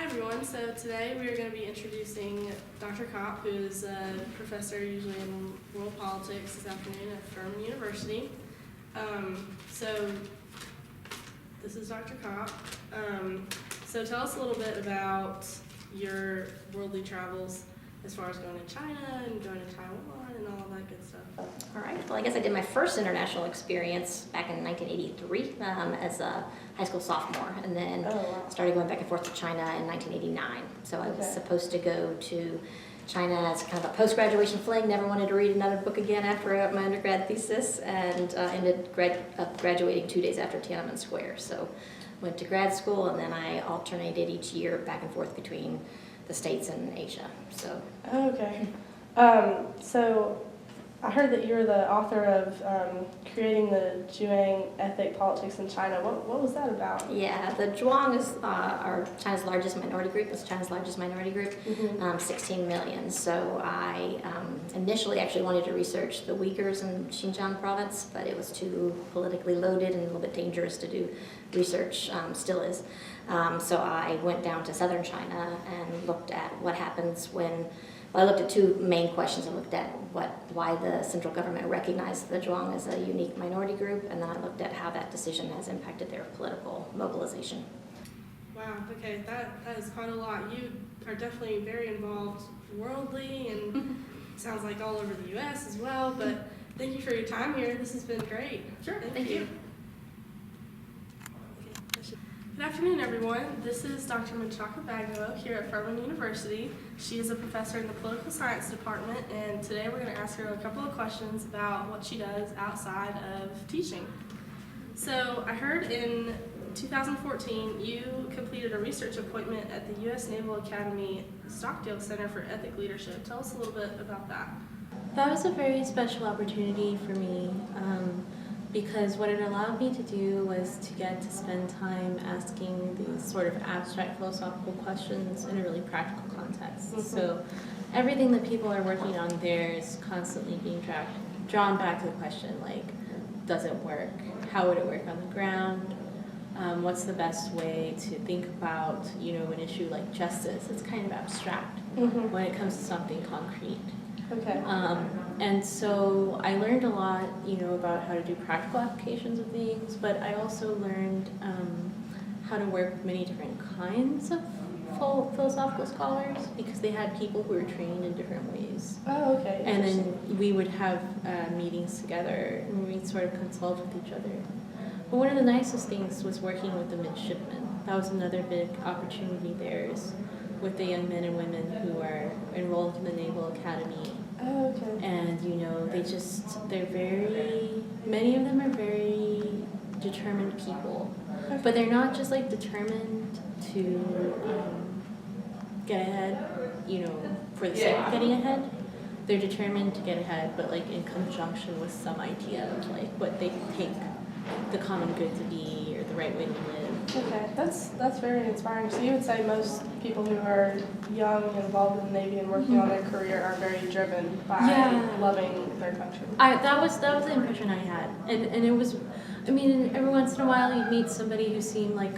Hi everyone, so today we are going to be introducing Dr. Kopp, who is a professor usually in world politics this afternoon at Furman University. So this is Dr. Kopp. So tell us a little bit about your worldly travels as far as going to China and going to Taiwan and all that good stuff. All right. Well, I guess I did my first international experience back in 1983 as a high school sophomore, and then started going back and forth to China in 1989. So I was supposed to go to China as kind of a post-graduation fling, never wanted to read another book again after I got my undergrad thesis, and ended up graduating 2 days after Tiananmen Square. So went to grad school, and then I alternated each year back and forth between the States and Asia. So. Okay. So I heard that you're the author of creating the Zhuang Ethnic Politics in China. What was that about? Yeah, the Zhuang is China's largest minority group. It's China's largest minority group, 16 million. So I initially actually wanted to research the Uyghurs in Xinjiang province, but it was too politically loaded and a little bit dangerous to do research, still is. So I went down to southern China and looked at what happens when. Well, I looked at two main questions. I looked at why the central government recognized the Zhuang as a unique minority group, and then I looked at how that decision has impacted their political mobilization. Wow, okay, that is quite a lot. You are definitely very involved worldly, and sounds like all over the U.S. as well, but thank you for your time here. This has been great. Sure, thank you. Good afternoon, everyone. This is Dr. Menchaca Bagno here at Furman University. She is a professor in the political science department, and today we're going to ask her a couple of questions about what she does outside of teaching. So I heard in 2014 you completed a research appointment at the U.S. Naval Academy Stockdale Center for Ethic Leadership. Tell us a little bit about that. That was a very special opportunity for me because what it allowed me to do was to get to spend time asking these sort of abstract philosophical questions in a really practical context. So everything that people are working on there is constantly being drawn back to the question, like, does it work? How would it work on the ground? What's the best way to think about, an issue like justice? It's kind of abstract when it comes to something concrete. Okay. And so I learned a lot, about how to do practical applications of things, but I also learned how to work with many different kinds of philosophical scholars because they had people who were trained in different ways. Oh, okay. And then we would have meetings together and we'd sort of consult with each other. But one of the nicest things was working with the midshipmen. That was another big opportunity there, is with the young men and women who are enrolled in the Naval Academy. Oh, okay. And, many of them are very determined people. But they're not just like determined to get ahead, for the sake of getting ahead. They're determined to get ahead, but like in conjunction with some idea of like what they think the common good to be or the right way to live. Okay, that's very inspiring. So you would say most people who are young and involved in the Navy and working on their career are very driven by loving their country. That was the impression I had, and it was, every once in a while you meet somebody who seemed like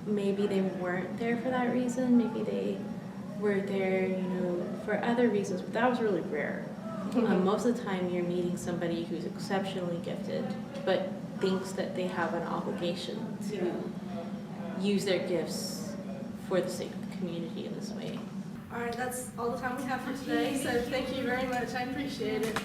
maybe they weren't there for that reason, maybe they were there, for other reasons, but that was really rare. Most of the time you're meeting somebody who's exceptionally gifted, but thinks that they have an obligation to use their gifts for the sake of the community in this way. All right, that's all the time we have for today, so thank you very much. I appreciate it.